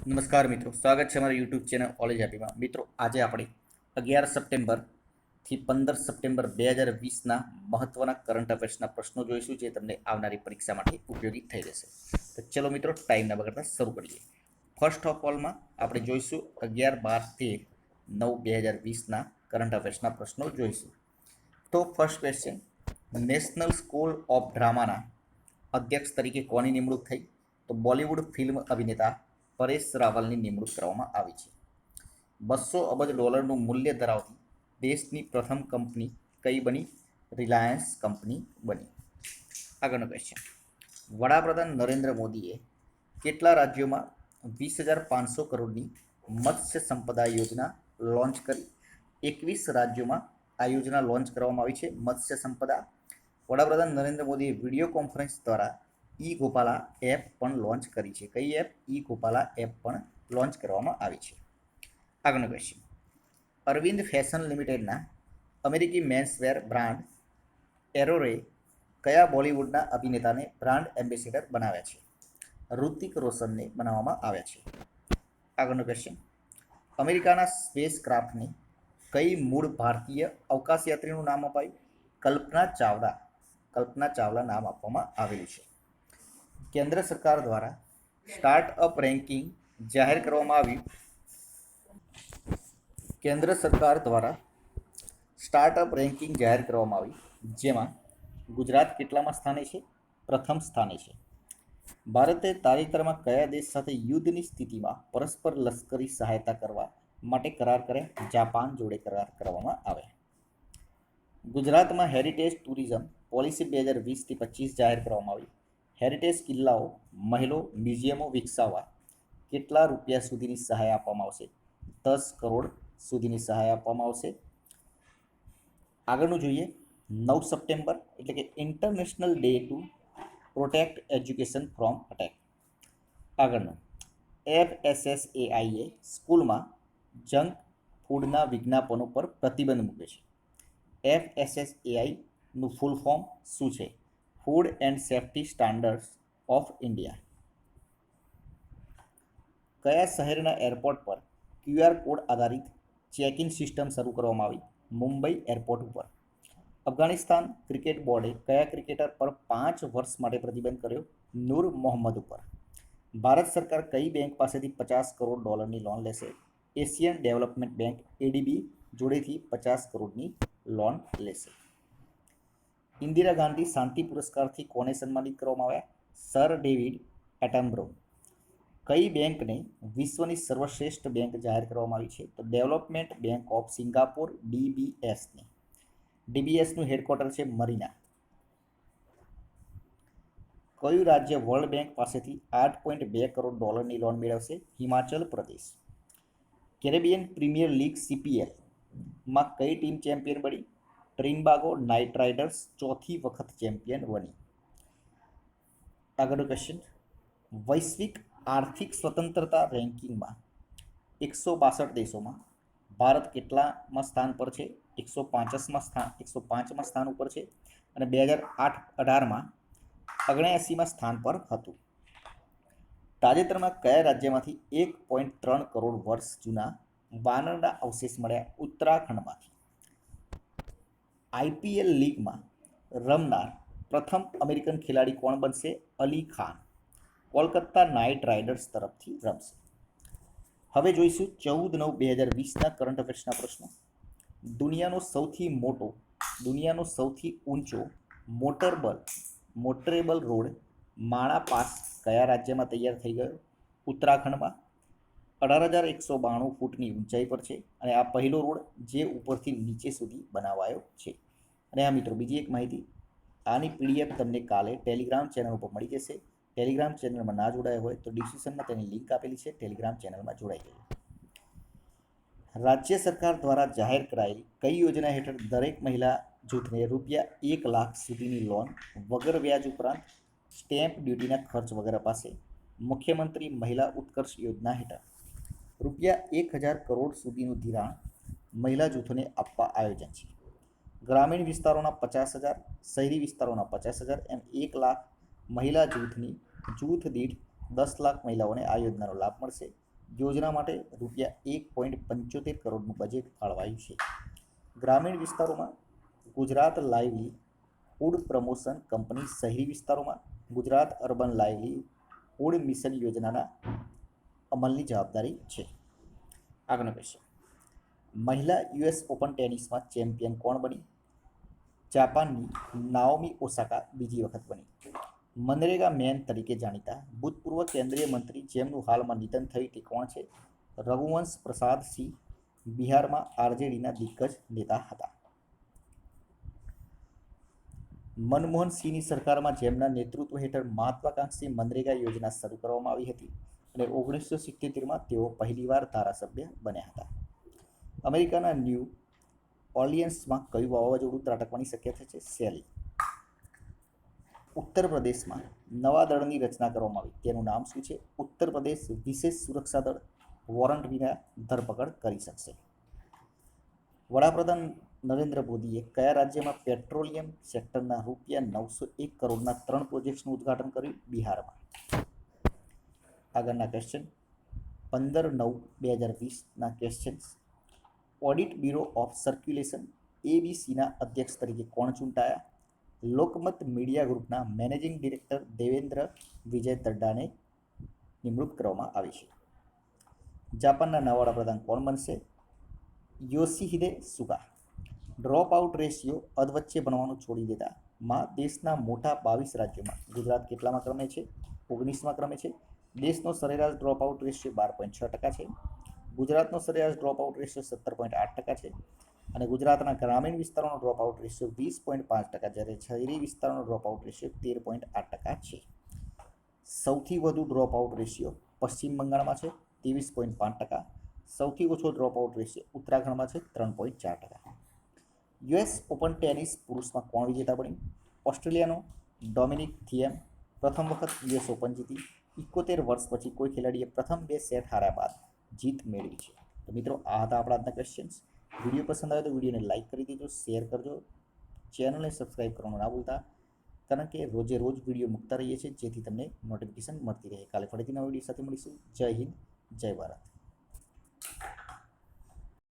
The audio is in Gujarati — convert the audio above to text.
નમસ્કાર મિત્રો, સ્વાગત છે અમારી યુટ્યુબ ચેનલ કોલેજ હેપીમાં. મિત્રો, આજે આપણે 11 સપ્ટેમ્બરથી 15 સપ્ટેમ્બર 2020ના મહત્વના કરંટ અફેર્સના પ્રશ્નો જોઈશું, જે તમને આવનારી પરીક્ષા માટે ઉપયોગી થઈ રહેશે. તો ચલો મિત્રો, ટાઈમ ના બગાડતા શરૂ કરીએ. ફર્સ્ટ ઓફ ઓલમાં આપણે જોઈશું 11, 12, 13, 9, 2020ના કરંટ અફેર્સના પ્રશ્નો જોઈશું. તો first question, national school of ડ્રામાના અધ્યક્ષ તરીકે કોની નિમણૂક થઈ? તો બોલિવૂડ ફિલ્મ અભિનેતા પરેશ રાવલની નિમણૂક કરવામાં આવી છે. $200 અબજ મૂલ્ય ધરાવતી દેશની પ્રથમ કંપની કઈ બની? રિલાયન્સ કંપની બની. આગળનો ક્વેશ્ચન, વડાપ્રધાન નરેન્દ્ર મોદીએ કેટલા રાજ્યોમાં 20,500 કરોડની મત્સ્ય સંપદા યોજના લોન્ચ કરી? 21 રાજ્યોમાં આ યોજના લોન્ચ કરવામાં આવી છે. મત્સ્ય સંપદા વડાપ્રધાન નરેન્દ્ર મોદીએ વિડીયો કોન્ફરન્સ દ્વારા ઈ ગોપાલા એપ પણ લોન્ચ કરી છે. કઈ એપ? ઈ ગોપાલા એપ પણ લોન્ચ કરવામાં આવી છે. આગળનો ક્વેશ્ચન, અરવિંદ ફેશન લિમિટેડના અમેરિકી મેન્સવેર બ્રાન્ડ એરોરે કયા બોલિવૂડના અભિનેતાને બ્રાન્ડ એમ્બેસેડર બનાવ્યા છે? ઋતિક રોશનને બનાવવામાં આવ્યા છે. આગળનો ક્વેશ્ચન, અમેરિકાના સ્પેસ ક્રાફ્ટને કઈ મૂળ ભારતીય અવકાશયાત્રીનું નામ અપાયું? કલ્પના ચાવલા. કલ્પના ચાવલા નામ આપવામાં આવેલું છે. કેન્દ્ર સરકાર દ્વારા સ્ટાર્ટઅપ રેન્કિંગ જાહેર કરવામાં આવ્યું. કેન્દ્ર સરકાર દ્વારા સ્ટાર્ટઅપ રેન્કિંગ જાહેર કરવામાં આવી, જેમાં ગુજરાત કેટલામાં સ્થાને છે? પ્રથમ સ્થાને છે. ભારતે તાજેતરમાં કયા દેશ સાથે યુદ્ધની સ્થિતિમાં પરસ્પર લશ્કરી સહાયતા કરવા માટે કરાર કર્યા? જાપાન જોડે કરાર કરવામાં આવ્યા. ગુજરાતમાં હેરિટેજ ટુરિઝમ પોલિસી 2020-25 જાહેર કરવામાં આવી. હેરિટેજ કિલ્લાઓ, મહેલો, મ્યુઝિયમો વિકસાવવા કેટલા રૂપિયા સુધીની સહાય આપવામાં આવશે? 10 કરોડ સુધીની સહાય આપવામાં આવશે. આગળનું જોઈએ, 9 સપ્ટેમ્બર એટલે કે international day to protect education from attack. આગળનું, FSSAIએ સ્કૂલમાં જંક ફૂડના વિજ્ઞાપનો પર પ્રતિબંધ મૂક્યો છે. FSSAIનું ફૂલ ફોર્મ શું છે? Food and safety standards of India. કયા શહેરના એરપોર્ટ પર QR કોડ આધારિત ચેક ઇન સિસ્ટમ શરૂ કરવામાં આવી? મુંબઈ એરપોર્ટ ઉપર. અફઘાનિસ્તાન ક્રિકેટ બોર્ડે કયા ક્રિકેટર પર 5 વર્ષ માટે પ્રતિબંધ કર્યો? નૂર મોહમ્મદ ઉપર. ભારત સરકાર કઈ બેંક પાસેથી $50 કરોડની લોન લેશે? એશિયન ડેવલપમેન્ટ બેંક ADB જોડેથી 50 કરોડની લોન લેશે. ઇન્દિરા ગાંધી શાંતિ પુરસ્કારથી કોને સન્માનિત કરવામાં આવ્યા? Sir David Attenborough. કઈ બેંકને વિશ્વની સર્વશ્રેષ્ઠ બેંક જાહેર કરવામાં આવી છે? તો ડેવલપમેન્ટ બેંક ઓફ સિંગાપોર DBSને. DBSનું હેડક્વાર્ટર છે મરીના. કયું રાજ્ય વર્લ્ડ બેંક પાસેથી $8.2 કરોડની લોન મેળવશે? Himachal Pradesh. Caribbean premier league CPLમાં કઈ ટીમ ચેમ્પિયન બની? ટ્રિનબાગો નાઇટ રાઇડર્સ ચોથી વખત ચેમ્પિયન બની. આગળનો ક્વેશ્ચન, વૈશ્વિક આર્થિક સ્વતંત્રતા રેન્કિંગમાં 162 દેશોમાં ભારત કેટલામાં સ્થાન પર છે? 105માં સ્થાન ઉપર છે અને 2018માં 79માં સ્થાન પર હતું. તાજેતરમાં કયા રાજ્યમાંથી 1.3 કરોડ વર્ષ જૂના વાનરના અવશેષ મળ્યા? ઉત્તરાખંડમાંથી. IPL લીગમાં રમનાર પ્રથમ અમેરિકન ખેલાડી કોણ બનશે? અલી ખાન. કોલકાતા નાઇટ રાઇડર્સ તરફથી રમશે. હવે જોઈશું 14/9/2020ના કરંટ અફેર્સના પ્રશ્નો. દુનિયાનો સૌથી ઊંચો મોટરેબલ રોડ માણા પાસ કયા રાજ્યમાં તૈયાર થઈ ગયો? ઉત્તરાખંડમાં. 18,192 ફૂટની ઊંચાઈ પર છે અને આ પહેલો રોડ જે ઉપરથી નીચે સુધી બનાવાયો છે. અને આ મિત્રો, બીજી એક માહિતી, આની PDF તમને કાલે ટેલિગ્રામ ચેનલ ઉપર મળી જશે. ટેલિગ્રામ ચેનલમાં ના જોડાયા હોય તો ડિસ્ક્રિપ્શનમાં તેની લિંક આપેલી છે, ટેલિગ્રામ ચેનલમાં જોડાઈ જજો. રાજ્ય સરકાર દ્વારા જાહેર કરાયેલી કઈ યોજના હેઠળ દરેક મહિલા જૂથને ₹1 લાખ સુધીની લોન વગર વ્યાજ ઉપરાંત સ્ટેમ્પ ડ્યુટીના ખર્ચ વગર અપાશે? મુખ્યમંત્રી મહિલા ઉત્કર્ષ યોજના હેઠળ ₹1,000 કરોડ સુધીનું ધિરાણ મહિલા જૂથોને આપવા આયોજન છે. ગ્રામીણ વિસ્તારોના 50,000, શહેરી વિસ્તારોના 50,000 એમ 1 લાખ મહિલા જૂથ દીઠ 10 લાખ મહિલાઓને આ યોજનાનો લાભ મળશે. યોજના માટે ₹1.75 કરોડનું બજેટ ફાળવાયું છે. ગ્રામીણ વિસ્તારોમાં ગુજરાત લાઇવલીહુડ પ્રમોશન કંપની શહેરી વિસ્તારોમાં ગુજરાત અર્બન લાઇવલીહુડ મિશન યોજનાના અમલની જવાબદારી છે. આગળનો ક્વેશ્ચન, મહિલા યુએસ ઓપન ટેનિસમાં ચેમ્પિયન કોણ બની? જાપાનની નાઓમી ઓસાકા બીજી વખત બની. મનરેગા મેન તરીકે જાણીતા ભૂતપૂર્વ કેન્દ્રીય મંત્રી જેમનું હાલમાં નિધન થયું તે કોણ છે? રઘુવંશ પ્રસાદ સિંહ બિહારમાં આરજેડીના દિગ્ગજ નેતા હતા. મનમોહન સિંહની સરકારમાં જેમના નેતૃત્વ હેઠળ મહત્વાકાંક્ષી મનરેગા યોજના શરૂ કરવામાં આવી હતી અને 1977માં તેઓ પહેલીવાર ધારાસભ્ય બન્યા હતા. અમેરિકાના ન્યૂ ઓર્લિયન્સમાં કયું વાવાઝોડું ત્રાટકવાની શક્યતા છે? સેલી. ઉત્તર પ્રદેશમાં નવા દળની રચના કરવામાં આવી, તેનું નામ શું છે? ઉત્તર પ્રદેશ વિશેષ સુરક્ષા દળ વોરંટ વિના ધરપકડ કરી શકશે. વડાપ્રધાન નરેન્દ્ર મોદીએ કયા રાજ્યમાં પેટ્રોલિયમ સેક્ટરના ₹901 કરોડના 3 પ્રોજેક્ટ્સનું ઉદ્ઘાટન કર્યું? બિહારમાં. આગળના ક્વેશ્ચન 15/9/2020ના questions. Audit bureau of circulation ABCના અધ્યક્ષ તરીકે કોણ ચૂંટાયા? લોકમત મીડિયા ગ્રુપના મેનેજિંગ ડિરેક્ટર દેવેન્દ્ર વિજય તડ્ડાને નિમણૂક કરવામાં આવી છે. જાપાનના નવા વડાપ્રધાન કોણ બનશે? Yoshihide Suga. Drop out ratio અધવચ્ચે ભણવાનું છોડી દેતા માં દેશના મોટા 22 રાજ્યોમાં ગુજરાત કેટલામાં ક્રમે છે? 19મા ક્રમે છે. દેશનો સરેરાશ ડ્રોપ આઉટ રેશિયો 12.6% છે. ગુજરાતનો સરેરાશ ડ્રોપ આઉટ રેશિયો 17.8% છે અને ગુજરાતના ગ્રામીણ વિસ્તારોનો ડ્રોપ આઉટ રેશિયો 20.5%, જ્યારે શહેરી વિસ્તારોનો ડ્રોપ આઉટ રેશિયો 13.8% છે. સૌથી વધુ ડ્રોપ આઉટ રેશિયો પશ્ચિમ બંગાળમાં છે 23.5%. સૌથી ઓછો ડ્રોપ આઉટ રેશિયો ઉત્તરાખંડમાં છે 3.4%. યુએસ ઓપન ટેનિસ પુરુષમાં કોણ વિજેતા બન્યું? ઓસ્ટ્રેલિયાનો ડોમિનિક થિએમ પ્રથમ વખત યુએસ ઓપન જીતી. 71 વર્ષ પછી કોઈ ખેલાડીએ પ્રથમ 2 સેટ હાર્યા બાદ જીત મેળવી છે. તો મિત્રો, આ હતા આપણા આજના ક્વેશ્ચન્સ. વિડીયો પસંદ આવે તો વિડીયોને લાઇક કરી દેજો, શેર કરજો, ચેનલને સબસ્ક્રાઈબ કરવાનું ના ભૂલતા, કારણ કે રોજે રોજ વિડીયો મૂકતા રહીએ છીએ જેથી તમને નોટિફિકેશન મળતી રહે. કાલે ફરીથી નવા વિડીયો સાથે મળીશું. જય હિન્દ, જય ભારત.